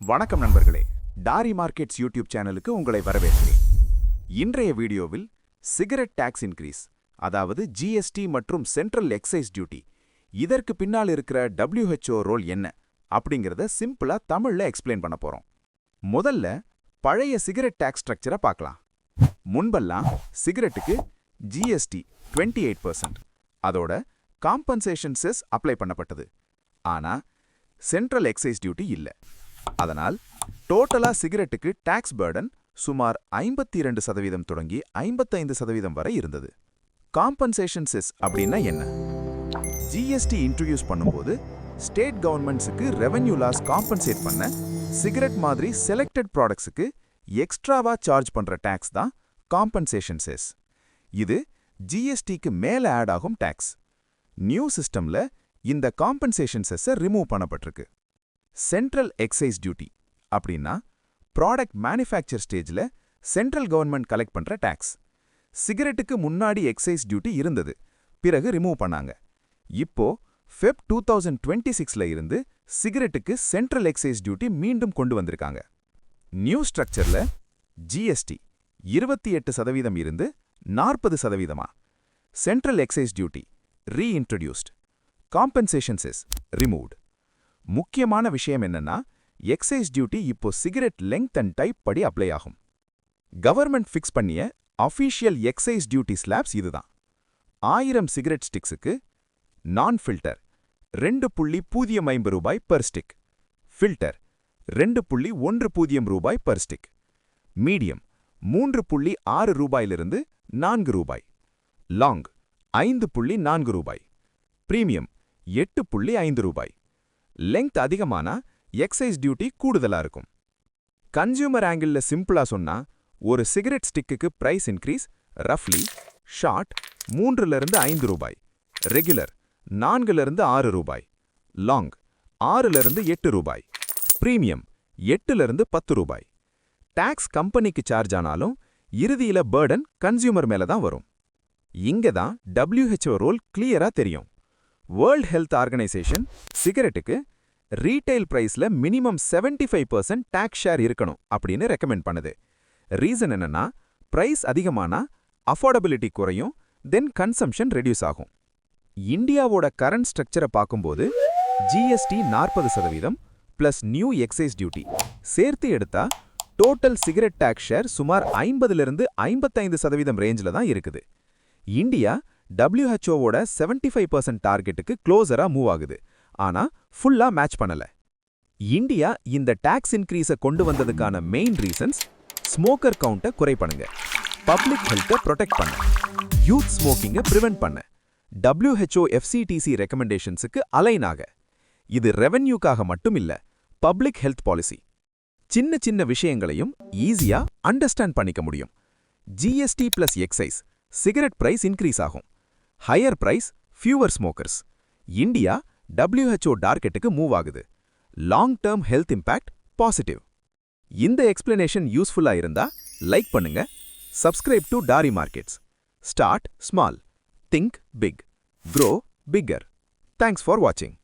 வணக்கம் நண்பர்களே, டாரி markets YouTube சேனலுக்கு உங்களை வரவேற்கிறேன். இன்றைய வீடியோவில் சிகரெட் டாக்ஸ் இன்க்ரீஸ், அதாவது ஜிஎஸ்டி மற்றும் சென்ட்ரல் எக்ஸைஸ் டியூட்டி, இதற்கு பின்னால் இருக்கிற WHO ரோல் என்ன அப்படிங்கறத சிம்பிளா தமிழ்ல எக்ஸ்பிளைன் பண்ண போறோம். முதல்ல பழைய சிகரெட் டாக்ஸ் ஸ்ட்ரக்சரை பார்க்கலாம். முன்பெல்லாம் சிகரெட்டுக்கு ஜிஎஸ்டி 28%, அதோட காம்பன்சேஷன் செஸ் அப்ளை பண்ணப்பட்டது. ஆனா சென்ட்ரல் எக்ஸைஸ் டியூட்டி இல்ல. அதனால் டோட்டலா சிகரெட்டுக்கு டாக்ஸ் பர்டன் சுமார் 52% தொடங்கி 55% வரை இருந்தது. காம்பன்சேஷன் செஸ் அப்படின்னா என்ன? ஜிஎஸ்டி இன்ட்ரோடியூஸ் பண்ணும்போது ஸ்டேட் கவர்மெண்ட்ஸுக்கு ரெவென்யூ லாஸ் காம்பன்சேட் பண்ண சிகரெட் மாதிரி செலக்டட் ப்ராடக்ட்ஸுக்கு எக்ஸ்ட்ராவா சார்ஜ் பண்ற டாக்ஸ் தான் காம்பன்சேஷன் செஸ். இது ஜிஎஸ்டிக்கு மேல ஆட் ஆகும் டாக்ஸ். நியூ சிஸ்டம்ல இந்த காம்பன்சேஷன் செஸ்ஸை ரிமூவ் பண்ணப்பட்டிருக்கு. சென்ட்ரல் எக்ஸைஸ் டியூட்டி அப்படின்னா ப்ராடக்ட் மேனுஃபேக்சர் ஸ்டேஜ்ல சென்ட்ரல் கவர்மெண்ட் கலெக்ட் பண்ற டாக்ஸ். சிகரெட்டுக்கு முன்னாடி எக்ஸைஸ் டியூட்டி இருந்தது, பிறகு ரிமூவ் பண்ணாங்க. இப்போ ஃபெப் 2026ல இருந்து சிகரெட்டுக்கு சென்ட்ரல் எக்ஸைஸ் டியூட்டி மீண்டும் கொண்டு வந்திருக்காங்க. நியூ ஸ்ட்ரக்சர்ல ஜிஎஸ்டி 28% இருந்து 40%. Central excise duty reintroduced, compensation cess removed. முக்கியமான விஷயம் என்னன்னா, எக்ஸைஸ் டியூட்டி இப்போ சிகரெட் லெங்த் அண்ட் டைப் படி அப்ளை ஆகும். கவர்மெண்ட் ஃபிக்ஸ் பண்ணிய அஃபீஷியல் எக்ஸைஸ் டியூட்டி ஸ்லாப்ஸ் இதுதான். 1000 சிகரெட் ஸ்டிக்ஸுக்கு non filter $2.05 per stick, filter $2.10 per stick, medium $3.6 $4, long $5.4, premium $8.5. Length அதிகமானா எக்ஸைஸ் டியூட்டி கூடுதலா இருக்கும். கன்சியூமர் ஆங்கிள்ல சிம்பிளா சொன்னா, ஒரு சிகரெட் ஸ்டிக்குக்கு பிரைஸ் இன்க்ரீஸ் ரஃப்லி short $3-5, regular $4-6, long $6-8, premium $8-10. Tax கம்பெனிக்கு சார்ஜ் ஆனாலும் இறுதியில பர்டன் கன்சியூமர் மேல தான் வரும். இங்க தான் WHO ரோல் கிளியரா தெரியும். வேர்ல்ட் ஹெல்த் ஆர்கனைசேஷன் சிகரெட்டுக்கு ரீட்டைல் பிரைஸ்ல மினிமம் 75% டாக்ஸ் ஷேர் இருக்கணும் அப்படின்னு ரெக்கமெண்ட் பண்ணுது. ரீசன் என்னன்னா, பிரைஸ் அதிகமானா அஃபோர்டபிலிட்டி குறையும், தென் கன்சம்ஷன் ரெடியூஸ் ஆகும். இந்தியாவோட கரண்ட் ஸ்ட்ரக்சரை பார்க்கும்போது GST 40% plus new excise duty சேர்த்து எடுத்தா டோட்டல் சிகரெட் டாக்ஸ் ஷேர் சுமார் 50-55% ரேஞ்சில் தான் இருக்குது. இந்தியா WHO-வோட 75% டார்கெட்டுக்கு க்ளோசரா மூவ் ஆகுது, ஆனா ஃபுல்லா மேட்ச் பண்ணல. இந்தியா இந்த டாக்ஸ் இன்க்ரீஸை கொண்டு வந்ததுக்கான மெயின் ரீசன்ஸ் ஸ்மோக்கர் கவுண்ட்டை குறை பண்ணுங்க, பப்ளிக் ஹெல்த்தை ப்ரொடெக்ட் பண்ண, யூத் ஸ்மோக்கிங்கை பிரிவென்ட் பண்ண, WHO FCTC ரெக்கமெண்டேஷன்ஸுக்கு அலைன் ஆக. இது ரெவென்யூக்காக மட்டும் இல்ல, பப்ளிக் ஹெல்த் பாலிசி. சின்ன சின்ன விஷயங்களையும் ஈஸியா அண்டர்ஸ்டாண்ட் பண்ணிக்க முடியும். GST plus excise cigarette price increase ஆகும், higher price fewer smokers. India WHO டார்கெட்டுக்கு மூவ் ஆகுது, long term health impact positive. இந்த எக்ஸ்பிளனேஷன் யூஸ்ஃபுல்லா இருந்தா லைக் பண்ணுங்க, சப்ஸ்கிரைப் டு டாரி markets. Start small, think big, grow bigger. Thanks for வாட்சிங்.